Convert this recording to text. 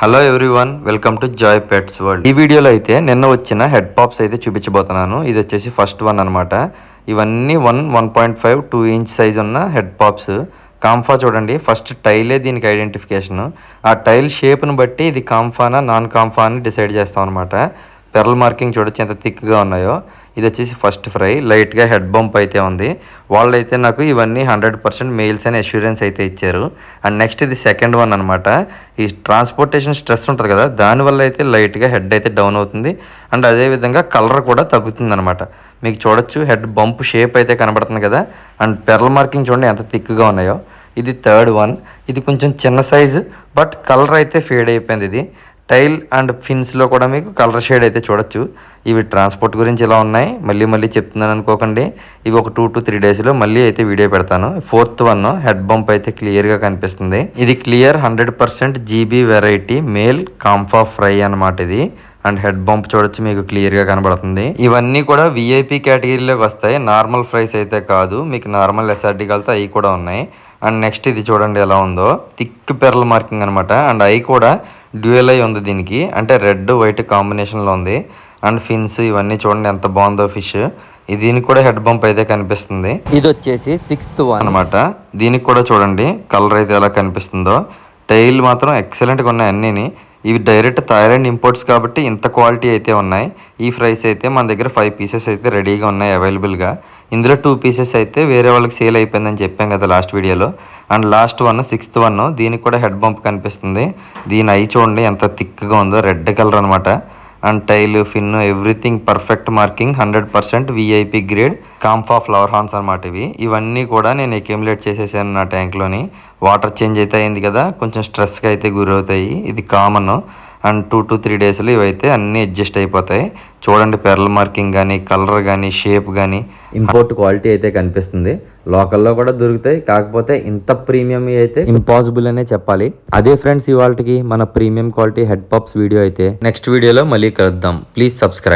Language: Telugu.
Hello everyone, welcome to Joy pets world. ఈ వీడియోలో అయితే నిన్న వచ్చిన హెడ్ పాప్స్ అయితే చూపించబోతున్నాను. ఇది వచ్చేసి ఫస్ట్ వన్ అనమాట. ఇవన్నీ 1.5 2 ఇంచ్ సైజ్ ఉన్న హెడ్ పాప్స్. కాంఫా చూడండి, ఫస్ట్ టైలే దీనికి ఐడెంటిఫికేషన్. ఆ టైల్ షేప్ను బట్టి ఇది కాంఫానా నాన్ కాంఫా అని డిసైడ్ చేస్తాం అనమాట. పెరల్ మార్కింగ్ చూడొచ్చు ఎంత థిక్గా ఉన్నాయో. ఇది వచ్చేసి ఫస్ట్ ఫ్రై, లైట్గా హెడ్ బంప్ అయితే ఉంది. వాళ్ళు అయితే నాకు ఇవన్నీ 100% మెయిల్స్ అని అష్యూరెన్స్ అయితే ఇచ్చారు. అండ్ నెక్స్ట్ ఇది సెకండ్ వన్ అనమాట. ఈ ట్రాన్స్పోర్టేషన్ స్ట్రెస్ ఉంటుంది కదా, దానివల్ల అయితే లైట్గా హెడ్ అయితే డౌన్ అవుతుంది. అండ్ అదేవిధంగా కలర్ కూడా తగ్గుతుంది అనమాట. మీకు చూడొచ్చు హెడ్ బంప్ షేప్ అయితే కనబడుతుంది కదా. అండ్ పెరల్ మార్కింగ్ చూడండి ఎంత థిక్గా ఉన్నాయో. ఇది థర్డ్ వన్. ఇది కొంచెం చిన్న సైజు, బట్ కలర్ అయితే ఫేడ్ అయిపోయింది. ఇది టైల్ అండ్ ఫిన్స్లో కూడా మీకు కలర్ షేడ్ అయితే చూడొచ్చు. ఇవి ట్రాన్స్పోర్ట్ గురించి ఇలా ఉన్నాయి, మళ్ళీ చెప్తున్నాను అనుకోకండి. ఇవి ఒక 2 to 3 డేస్లో మళ్ళీ అయితే వీడియో పెడతాను. ఫోర్త్ వన్ హెడ్ బంప్ అయితే క్లియర్గా కనిపిస్తుంది. ఇది clear 100% GB variety male Kamfa fry అనమాట ఇది. అండ్ హెడ్ బంప్ చూడొచ్చు మీకు క్లియర్గా కనబడుతుంది. ఇవన్నీ కూడా విఐపి కేటగిరీలోకి వస్తాయి, నార్మల్ ఫ్రైస్ అయితే కాదు. మీకు నార్మల్ ఎస్ఆర్డి కలితే అవి కూడా ఉన్నాయి. అండ్ నెక్స్ట్ ఇది చూడండి ఎలా ఉందో, థిక్ పెరల్ మార్కింగ్ అనమాట. అండ్ అవి కూడా డ్యూయల్ ఐ ఉంది దీనికి, అంటే రెడ్ వైట్ కాంబినేషన్లో ఉంది. అండ్ ఫిన్స్ ఇవన్నీ చూడండి ఎంత బాగుందో ఫిష్. దీనికి కూడా హెడ్ బంప్ అయితే కనిపిస్తుంది. ఇది వచ్చేసి 6th వన్ అనమాట. దీనికి కూడా చూడండి కలర్ అయితే ఎలా కనిపిస్తుందో. టైల్ మాత్రం ఎక్సలెంట్గా ఉన్నాయి అన్నీని. ఇవి డైరెక్ట్ థాయిలాండ్ ఇంపోర్ట్స్ కాబట్టి ఇంత క్వాలిటీ అయితే ఉన్నాయి. ఈ ఫ్రైస్ అయితే మన దగ్గర 5 పీసెస్ అయితే రెడీగా ఉన్నాయి అవైలబుల్గా. ఇందులో 2 పీసెస్ అయితే వేరే వాళ్ళకి సేల్ అయిపోయిందని చెప్పాం కదా లాస్ట్ వీడియోలో. And last one 6th one, దీనికి కూడా హెడ్ బంప్ కనిపిస్తుంది. దీని ఐ చూడండి ఎంత థిక్గా ఉందో, రెడ్ కలర్ అనమాట. And tail fin everything perfect marking, 100% VIP grade Kamfa flowerhorn అనమాట. ఇవన్నీ కూడా నేను అక్యుములేట్ చేసేసాను నా ట్యాంక్లోని. వాటర్ చేంజ్ అయితే అయింది కదా, కొంచెం స్ట్రెస్గా అయితే గురవుతాయి, ఇది కామన్. అండ్ 2 to 3 డేస్లో ఇవైతే అన్నీ అడ్జస్ట్ అయిపోతాయి. చూడండి పెరల్ మార్కింగ్ కానీ కలర్ కానీ షేప్ కానీ ఇంపోర్ట్ క్వాలిటీ అయితే కనిపిస్తుంది. లోకల్లో కూడా దొరుకుతాయి, కాకపోతే ఇంత ప్రీమియం అయితే ఇంపాసిబుల్ అనే చెప్పాలి. అదే ఫ్రెండ్స్ ఇవాళకి మన premium quality head pups video అయితే. నెక్స్ట్ వీడియోలో మళ్ళీ కలుద్దాం. Please subscribe.